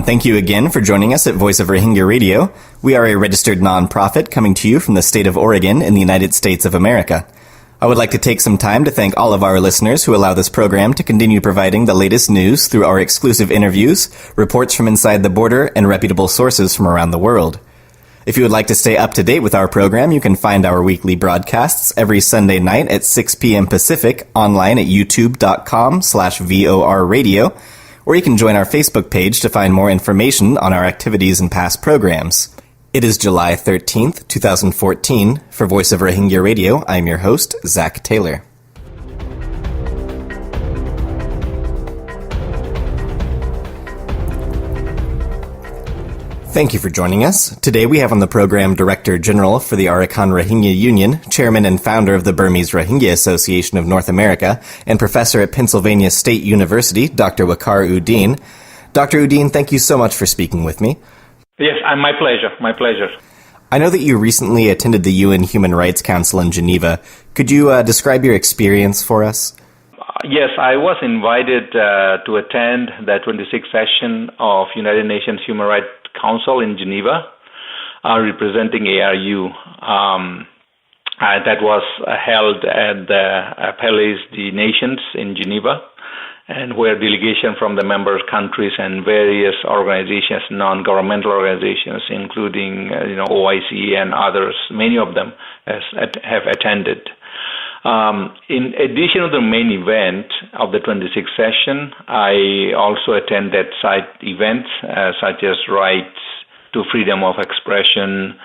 and thank you again for joining us at Voice of Rohingya Radio. We are a registered nonprofit coming to you from the state of Oregon in the United States of America. I would like to take some time to thank all of our listeners who allow this program to continue providing the latest news through our exclusive interviews, reports from inside the border, and reputable sources from around the world. If you would like to stay up to date with our program, you can find our weekly broadcasts every Sunday night at 6 p.m. Pacific online at youtube.com/VOR radio, or you can join our Facebook page to find more information on our activities and past programs. It is July 13th, 2014. For Voice of Rohingya Radio, I'm your host, Zach Taylor. Thank you for joining us. Today we have on the program Director General for the Arakan Rohingya Union, Chairman and Founder of the Burmese Rohingya Association of North America, and Professor at Pennsylvania State University, Dr. Waqar Uddin. Dr. Uddin, thank you so much for speaking with me. Yes, my pleasure. I know that you recently attended the UN Human Rights Council in Geneva. Could you describe your experience for us? Yes, I was invited to attend the 26th session of United Nations Human Rights Council in Geneva, representing ARU. That was held at the Palais des Nations in Geneva, and where delegation from the member countries and various organizations, non-governmental organizations, including OIC and others, many of them have attended. In addition to the main event of the 26th session, I also attended side events such as rights to freedom of expression,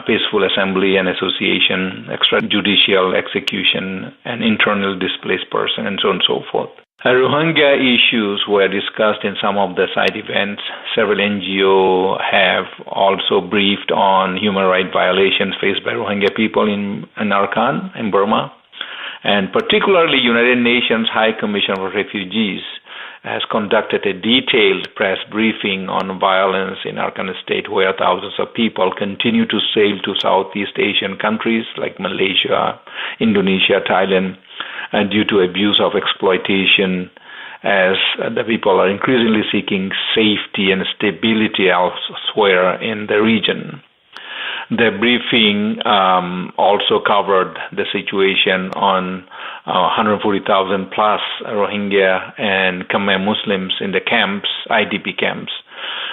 peaceful assembly and association, extrajudicial execution, and internal displaced person, and so on and so forth. Rohingya issues were discussed in some of the side events. Several NGOs have also briefed on human rights violations faced by Rohingya people in Arakan, in Burma. And particularly United Nations High Commission for Refugees has conducted a detailed press briefing on violence in Arakan state, where thousands of people continue to sail to Southeast Asian countries like Malaysia, Indonesia, Thailand, and due to abuse of exploitation, as the people are increasingly seeking safety and stability elsewhere in the region. The briefing also covered the situation on 140,000 plus Rohingya and Khmer Muslims in the camps, IDP camps,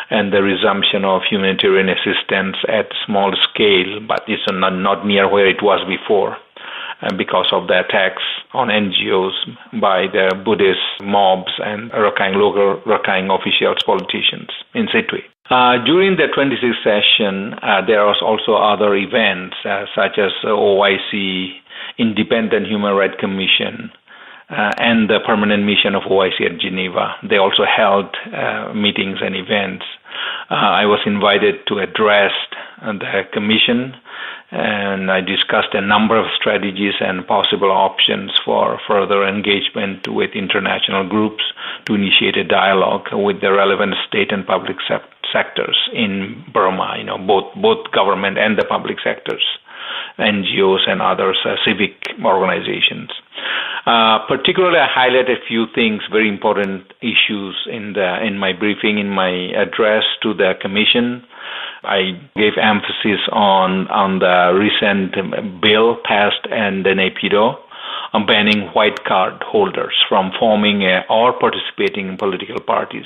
and the resumption of humanitarian assistance at small scale, but it's not near where it was before, because of the attacks on NGOs by the Buddhist mobs and local Rakhine officials, politicians in situ. During the 26th session, there was also other events such as OIC, Independent Human Rights Commission, and the Permanent Mission of OIC at Geneva. They also held meetings and events. I was invited to address the commission, and I discussed a number of strategies and possible options for further engagement with international groups to initiate a dialogue with the relevant state and public sectors in Burma, both government and the public sectors, NGOs and other civic organizations. Particularly, I highlight a few things, very important issues in my briefing, in my address to the commission. I gave emphasis on the recent bill passed in the NAPIDO on banning white card holders from forming or participating in political parties.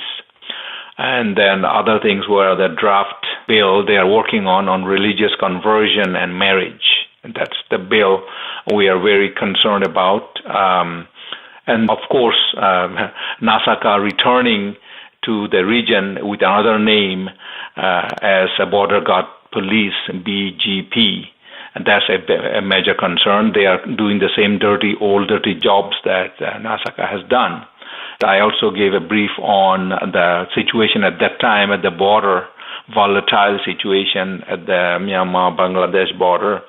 And then other things were the draft bill they are working on religious conversion and marriage. And that's the bill we are very concerned about. And of course, Nasaka returning to the region with another name as a Border Guard Police, BGP. And that's a major concern. They are doing the same old dirty jobs that Nasaka has done. I also gave a brief on the situation at that time at the border, volatile situation at the Myanmar-Bangladesh border.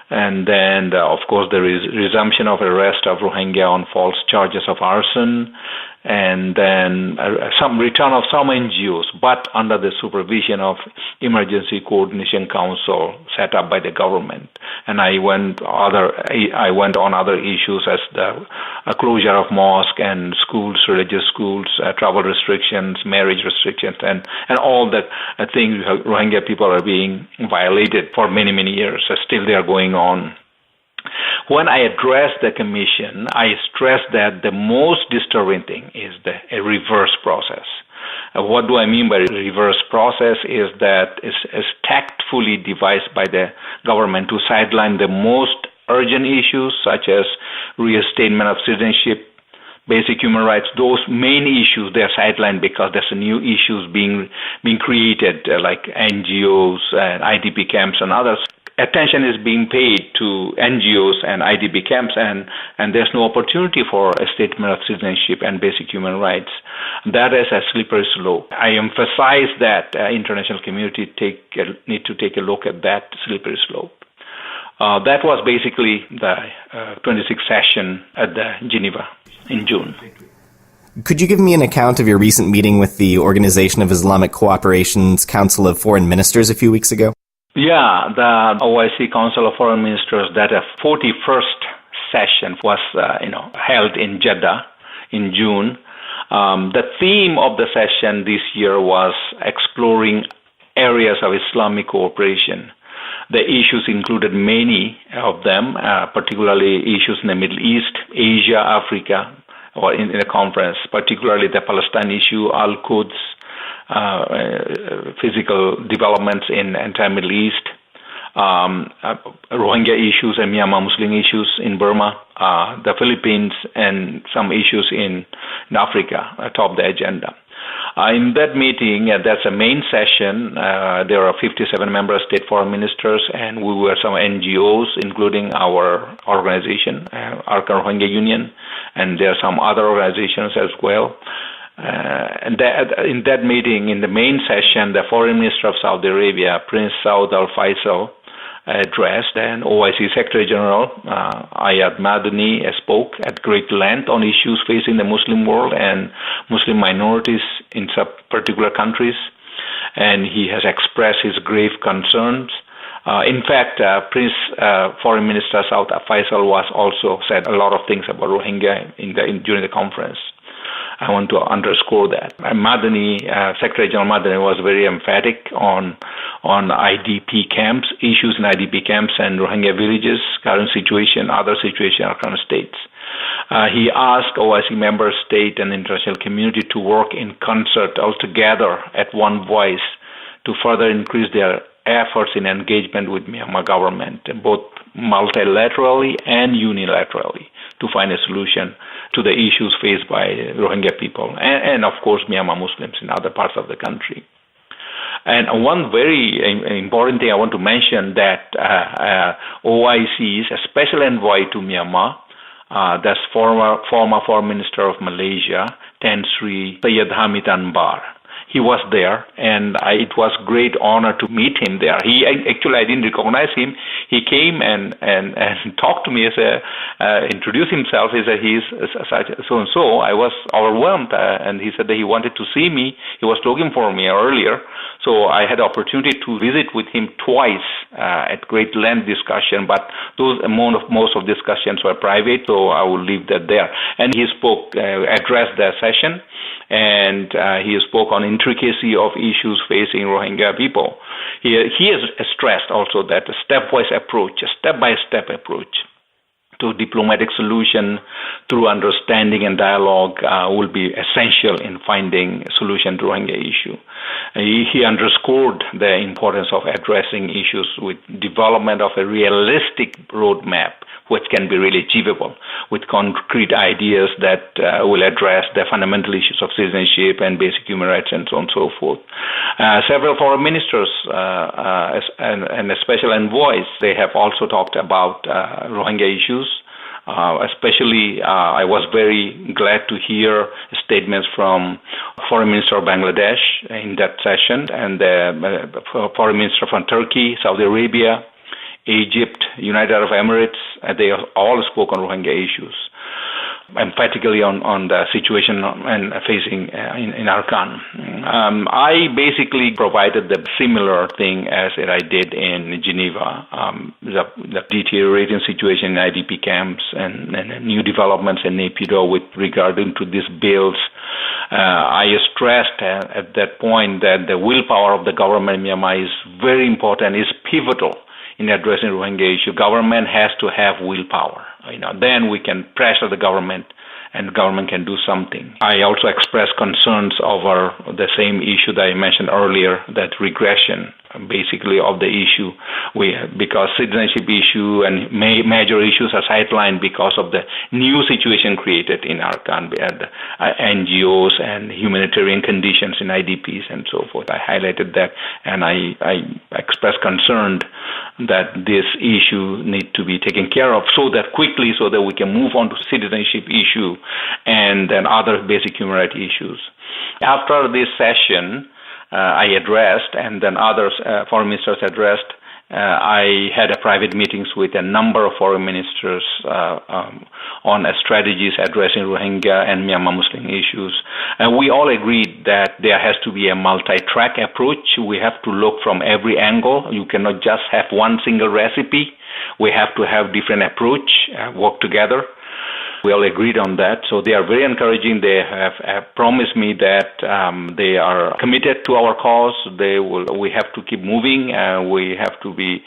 And then, of course, there is resumption of arrest of Rohingya on false charges of arson, and then some return of some NGOs, but under the supervision of Emergency Coordination Council set up by the government. And I went on other issues as the closure of mosques and schools, religious schools, travel restrictions, marriage restrictions, and all the things Rohingya people are being violated for many, many years. Still they are going on. When I addressed the commission, I stressed that the most disturbing thing is a reverse process. What do I mean by reverse process is that it's tactfully devised by the government to sideline the most urgent issues such as reinstatement of citizenship, basic human rights. Those main issues, they're sidelined because there's new issues being created like NGOs and IDP camps and others. Attention is being paid to NGOs and IDP camps, and there's no opportunity for a statement of citizenship and basic human rights. That is a slippery slope. I emphasize that international community need to take a look at that slippery slope. That was basically the 26th session at the Geneva in June. Could you give me an account of your recent meeting with the Organization of Islamic Cooperation's Council of Foreign Ministers a few weeks ago? Yeah, the OIC Council of Foreign Ministers, that 41st session was held in Jeddah in June. The theme of the session this year was exploring areas of Islamic cooperation. The issues included many of them, particularly issues in the Middle East, Asia, Africa, or in the conference, particularly the Palestine issue, Al-Quds, physical developments in entire Middle East, Rohingya issues and Myanmar Muslim issues in Burma, the Philippines, and some issues in Africa top the agenda. In that meeting, that's a main session. There are 57 member state foreign ministers, and we were some NGOs, including our organization, Arkan Rohingya Union, and there are some other organizations as well. And in that meeting, in the main session, the Foreign Minister of Saudi Arabia, Prince Saud Al Faisal, addressed, and OIC Secretary General Ayad Madani spoke at great length on issues facing the Muslim world and Muslim minorities in some particular countries, and he has expressed his grave concerns. In fact, Foreign Minister Saud Al Faisal was also said a lot of things about Rohingya during the conference. I want to underscore that. Secretary General Madani was very emphatic on IDP camps, issues in IDP camps and Rohingya villages, current situation, other situation in current states. He asked OIC member state and international community to work in concert altogether at one voice to further increase their efforts in engagement with Myanmar government, both multilaterally and unilaterally, to find a solution to the issues faced by Rohingya people and of course Myanmar Muslims in other parts of the country. And one very important thing I want to mention that OIC's special envoy to Myanmar, that's former Foreign Minister of Malaysia, Tan Sri Syed Hamid Anbar. He was there, and it was great honor to meet him there. I didn't recognize him. He came and talked to me introduced himself. He said he's so and so. I was overwhelmed, and he said that he wanted to see me. He was looking for me earlier, so I had the opportunity to visit with him twice at great length discussion. But most of discussions were private, so I will leave that there. And he addressed the session. And he spoke on intricacy of issues facing Rohingya people. He has stressed also that a stepwise approach, a step-by-step approach to diplomatic solution through understanding and dialogue will be essential in finding a solution to Rohingya issue. He underscored the importance of addressing issues with development of a realistic roadmap which can be really achievable with concrete ideas that will address the fundamental issues of citizenship and basic human rights and so on and so forth. Several foreign ministers and special envoys, they have also talked about Rohingya issues. Especially, I was very glad to hear statements from Foreign Minister of Bangladesh in that session, and the Foreign Minister from Turkey, Saudi Arabia, Egypt, United Arab Emirates. They all spoke on Rohingya issues. emphatically on the situation and facing in Arakan. I basically provided the similar thing as I did in Geneva, the deteriorating situation in IDP camps and new developments in Naypyidaw with regard to these bills. I stressed at that point that the willpower of the government in Myanmar is very important, is pivotal in addressing Rohingya issue. Government has to have willpower. Then we can pressure the government, and the government can do something. I also expressed concerns over the same issue that I mentioned earlier, that regression, basically, of the issue, because citizenship issue and major issues are sidelined because of the new situation created in Arakan, NGOs and humanitarian conditions in IDPs and so forth. I highlighted that, and I expressed concern that this issue need to be taken care of so that we can move on to citizenship issue and then other basic human rights issues. After this session, I addressed, and then others, foreign ministers addressed, I had a private meetings with a number of foreign ministers on strategies addressing Rohingya and Myanmar Muslim issues. And we all agreed that there has to be a multi-track approach. We have to look from every angle. You cannot just have one single recipe. We have to have different approach, work together. We all agreed on that. So they are very encouraging. They have promised me that they are committed to our cause. We have to keep moving. We have to be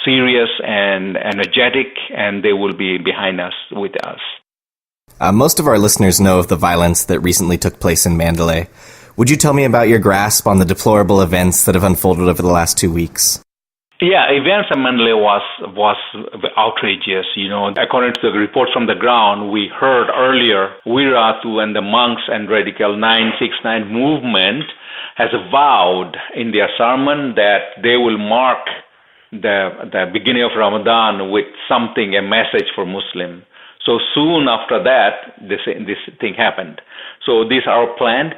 serious and energetic, and they will be behind us, with us. Most of our listeners know of the violence that recently took place in Mandalay. Would you tell me about your grasp on the deplorable events that have unfolded over the last 2 weeks? Yeah, events in Mandalay was outrageous. According to the reports from the ground, we heard earlier, Wiratu and the monks and radical 969 movement has vowed in their sermon that they will mark the beginning of Ramadan with something, a message for Muslim. So soon after that, this thing happened. So these are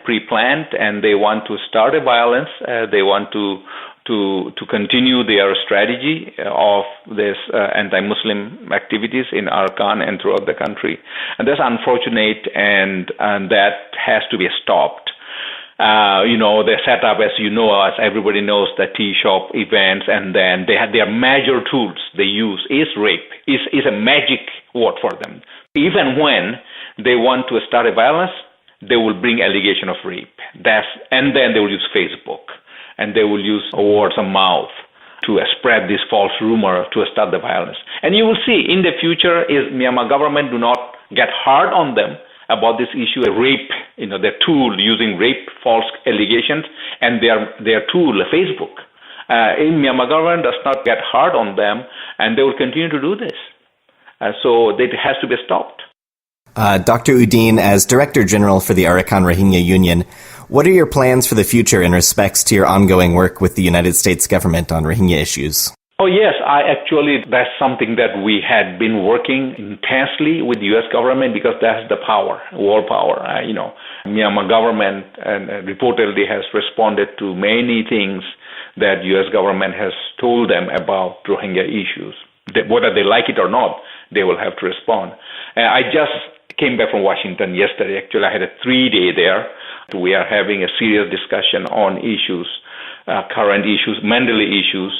pre-planned, and they want to start a violence. They want to continue their strategy of this anti-Muslim activities in Arakan and throughout the country. And that's unfortunate, and that has to be stopped. The setup, as everybody knows, the tea shop events, and then they have their major tools they use is rape, is a magic word for them. Even when they want to start a violence, they will bring allegation of rape. And then they will use Facebook, and they will use words of mouth to spread this false rumor to start the violence. And you will see in the future, if Myanmar government do not get hard on them about this issue of rape, their tool using rape, false allegations, and their tool, Facebook. In Myanmar government does not get hard on them, and they will continue to do this. So it has to be stopped. Dr. Udine, as Director General for the Arakan Rohingya Union, what are your plans for the future in respects to your ongoing work with the United States government on Rohingya issues? Oh, yes. That's something that we had been working intensely with the U.S. government, because that's the power, world power. Myanmar government reportedly has responded to many things that U.S. government has told them about Rohingya issues. Whether they like it or not, they will have to respond. I just came back from Washington yesterday. Actually, I had a 3-day there. We are having a serious discussion on issues, current issues, Mandalay issues,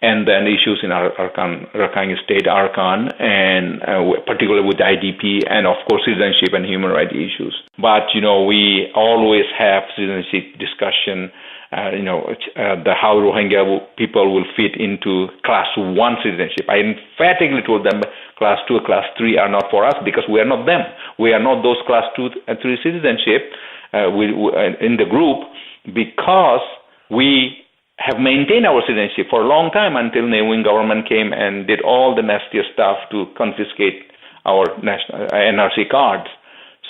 and then issues in Rakhine State, Arakan, and particularly with IDP, and of course citizenship and human rights issues. But we always have citizenship discussion. How Rohingya people will fit into Class 1 citizenship. I emphatically told them Class 2, Class 3 are not for us, because we are not them. We are not those Class 2 and 3 citizenship in the group, because we have maintained our citizenship for a long time until Naypyidaw government came and did all the nastiest stuff to confiscate our national NRC cards.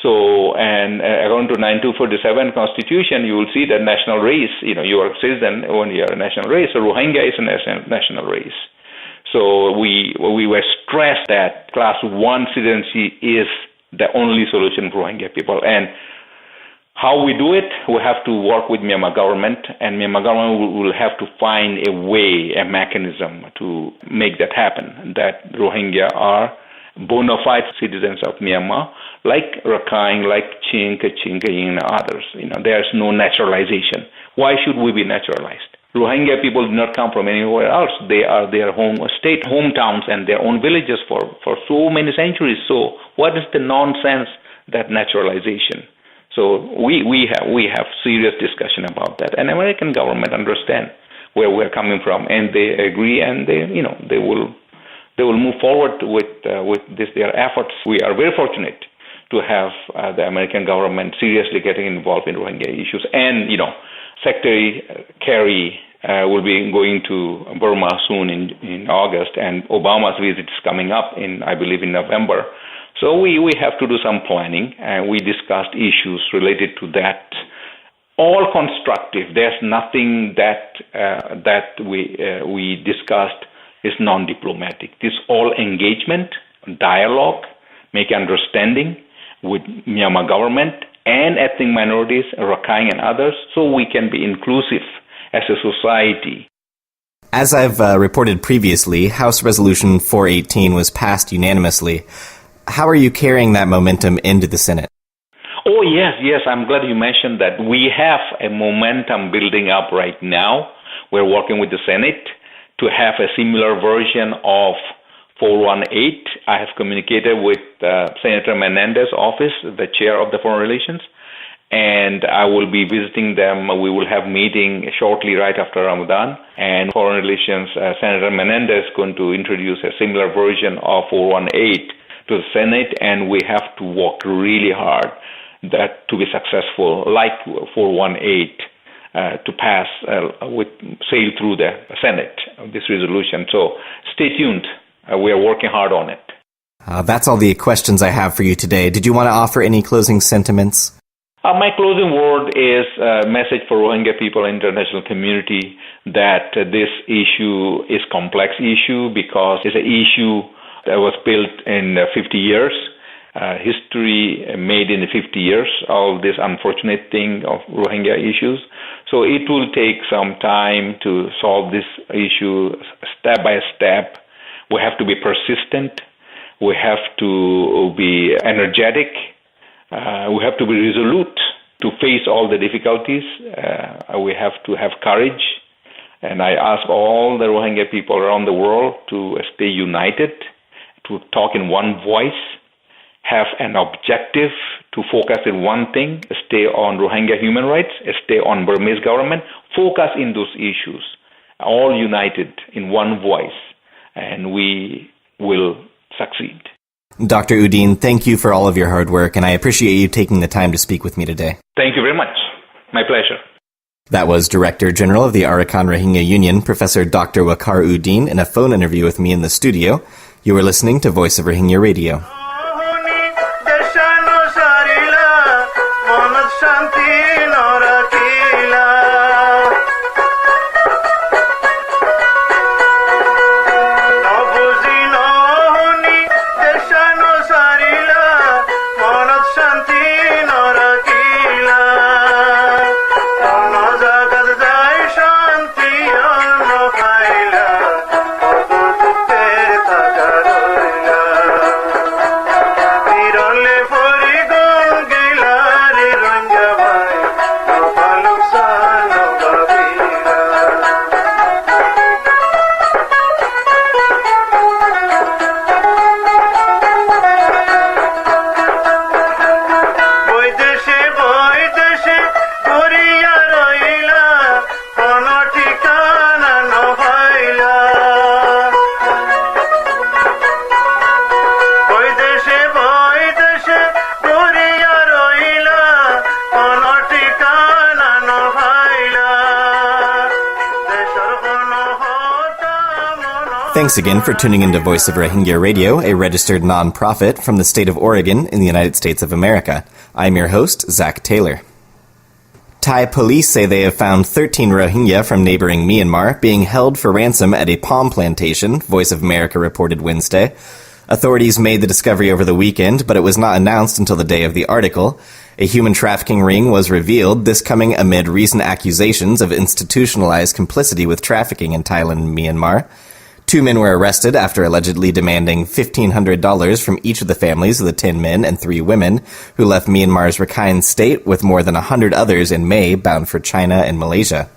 So, and according to 9247 Constitution, you will see that national race, you are a citizen when you are a national race. So Rohingya is a national race. So we were stressed that Class 1 citizenship is the only solution for Rohingya people. And how we do it, we have to work with Myanmar government, and Myanmar government will have to find a way, a mechanism to make that happen, that Rohingya are bona fide citizens of Myanmar, like Rakhine, like Chinka, and others. There's no naturalization. Why should we be naturalized? Rohingya people do not come from anywhere else. They are their hometowns and their own villages for so many centuries. So what is the nonsense that naturalization? So we have serious discussion about that, and American government understand where we're coming from, and they agree, and they will move forward with their efforts. We are very fortunate to have the American government seriously getting involved in Rohingya issues, and Secretary Kerry will be going to Burma soon in August, and Obama's visit is coming up I believe in November. So we have to do some planning, and we discussed issues related to that. All constructive. There's nothing that we discussed is non-diplomatic. This all engagement, dialogue, make understanding with Myanmar government and ethnic minorities, Rakhine and others, so we can be inclusive as a society. As I've reported previously, House Resolution 418 was passed unanimously. How are you carrying that momentum into the Senate? Oh, yes. I'm glad you mentioned that. We have a momentum building up right now. We're working with the Senate to have a similar version of 418. I have communicated with Senator Menendez's office, the chair of the Foreign Relations, and I will be visiting them. We will have meeting shortly right after Ramadan, and Foreign Relations Senator Menendez is going to introduce a similar version of 418 to the Senate, and we have to work really hard that to be successful, like 418, to pass sail through the Senate, this resolution. So stay tuned. We are working hard on it. That's all the questions I have for you today. Did you want to offer any closing sentiments? My closing word is a message for Rohingya people and international community that this issue is a complex issue because it's an issue that was built in 50 years, history made in 50 years of this unfortunate thing of Rohingya issues. So it will take some time to solve this issue step by step. We have to be persistent. We have to be energetic. We have to be resolute to face all the difficulties. We have to have courage. And I ask all the Rohingya people around the world to stay united, to talk in one voice, have an objective to focus in one thing, stay on Rohingya human rights, stay on Burmese government, focus in those issues, all united in one voice, and we will succeed. Dr. Udine, thank you for all of your hard work, and I appreciate you taking the time to speak with me today. Thank you very much. My pleasure. That was Director General of the Arakan Rohingya Union, Professor Dr. Waqar Udine, in a phone interview with me in the studio. You were listening to Voice of Rohingya Radio. Thanks again for tuning into Voice of Rohingya Radio, a registered non-profit from the state of Oregon in the United States of America. I'm your host, Zach Taylor. Thai police say they have found 13 Rohingya from neighboring Myanmar being held for ransom at a palm plantation, Voice of America reported Wednesday. Authorities made the discovery over the weekend, but it was not announced until the day of the article. A human trafficking ring was revealed, this coming amid recent accusations of institutionalized complicity with trafficking in Thailand and Myanmar. 2 men were arrested after allegedly demanding $1,500 from each of the families of the 10 men and 3 women who left Myanmar's Rakhine State with more than 100 others in May bound for China and Malaysia.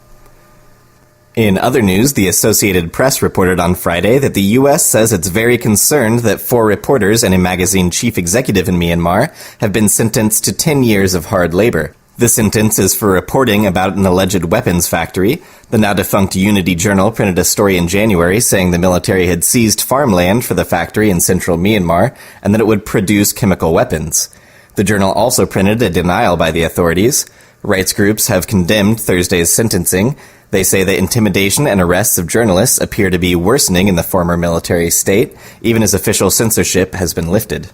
In other news, the Associated Press reported on Friday that the U.S. says it's very concerned that 4 reporters and a magazine chief executive in Myanmar have been sentenced to 10 years of hard labor. The sentence is for reporting about an alleged weapons factory. The now-defunct Unity Journal printed a story in January saying the military had seized farmland for the factory in central Myanmar and that it would produce chemical weapons. The journal also printed a denial by the authorities. Rights groups have condemned Thursday's sentencing. They say that intimidation and arrests of journalists appear to be worsening in the former military state, even as official censorship has been lifted.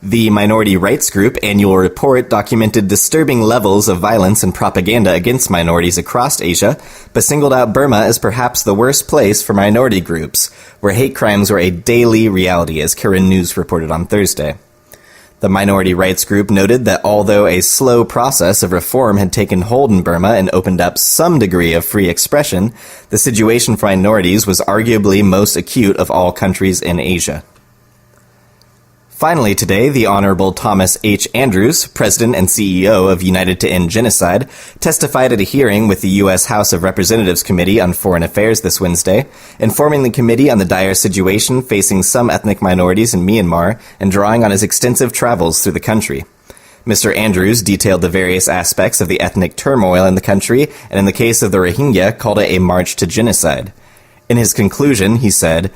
The minority rights group annual report documented disturbing levels of violence and propaganda against minorities across Asia, but singled out Burma as perhaps the worst place for minority groups, where hate crimes were a daily reality, as Karen News reported on Thursday. The minority rights group noted that although a slow process of reform had taken hold in Burma and opened up some degree of free expression, the situation for minorities was arguably most acute of all countries in Asia. Finally today, the Honorable Thomas H. Andrews, President and CEO of United to End Genocide, testified at a hearing with the U.S. House of Representatives Committee on Foreign Affairs this Wednesday, informing the committee on the dire situation facing some ethnic minorities in Myanmar and drawing on his extensive travels through the country. Mr. Andrews detailed the various aspects of the ethnic turmoil in the country, and in the case of the Rohingya, called it a march to genocide. In his conclusion, he said,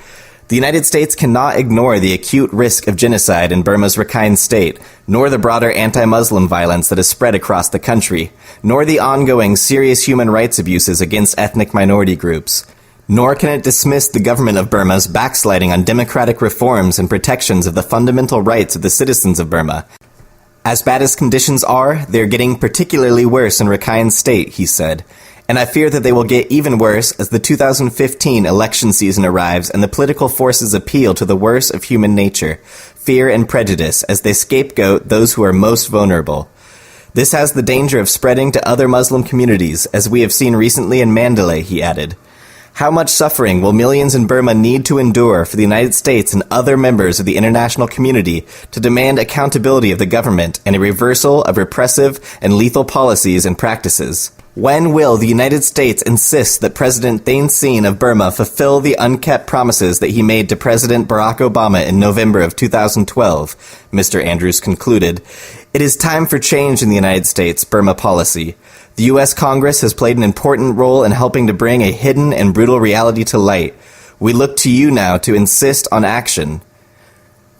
"The United States cannot ignore the acute risk of genocide in Burma's Rakhine State, nor the broader anti-Muslim violence that has spread across the country, nor the ongoing serious human rights abuses against ethnic minority groups. Nor can it dismiss the government of Burma's backsliding on democratic reforms and protections of the fundamental rights of the citizens of Burma. As bad as conditions are, they're getting particularly worse in Rakhine State," he said. "And I fear that they will get even worse as the 2015 election season arrives and the political forces appeal to the worst of human nature, fear and prejudice, as they scapegoat those who are most vulnerable. This has the danger of spreading to other Muslim communities, as we have seen recently in Mandalay," he added. "How much suffering will millions in Burma need to endure for the United States and other members of the international community to demand accountability of the government and a reversal of repressive and lethal policies and practices? When will the United States insist that President Thein Sein of Burma fulfill the unkept promises that he made to President Barack Obama in November of 2012? Mr. Andrews concluded. "It is time for change in the United States Burma policy. The U.S. Congress has played an important role in helping to bring a hidden and brutal reality to light. We look to you now to insist on action."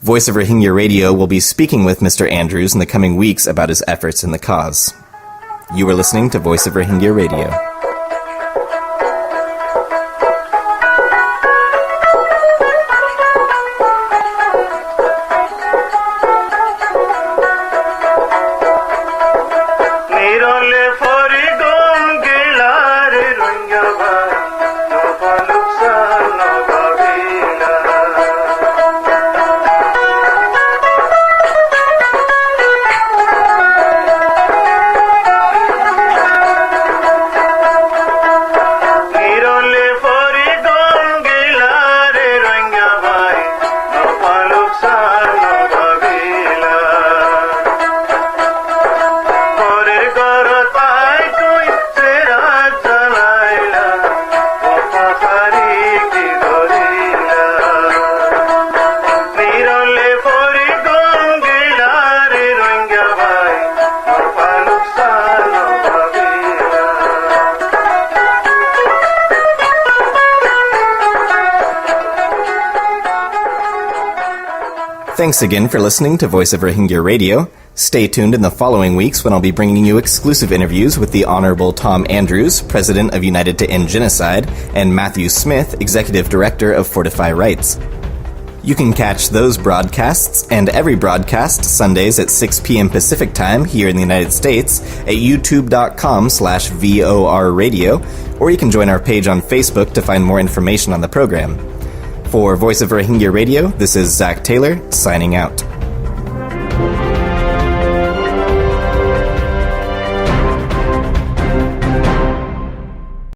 Voice of Rohingya Radio will be speaking with Mr. Andrews in the coming weeks about his efforts in the cause. You are listening to Voice of Rohingya Radio. Thanks again for listening to Voice of Rohingya Radio. Stay tuned in the following weeks when I'll be bringing you exclusive interviews with the Honorable Tom Andrews, President of United to End Genocide, and Matthew Smith, Executive Director of Fortify Rights. You can catch those broadcasts and every broadcast Sundays at 6 p.m. Pacific Time here in the United States at youtube.com/VOR Radio, or you can join our page on Facebook to find more information on the program. For Voice of Rohingya Radio, this is Zach Taylor, signing out.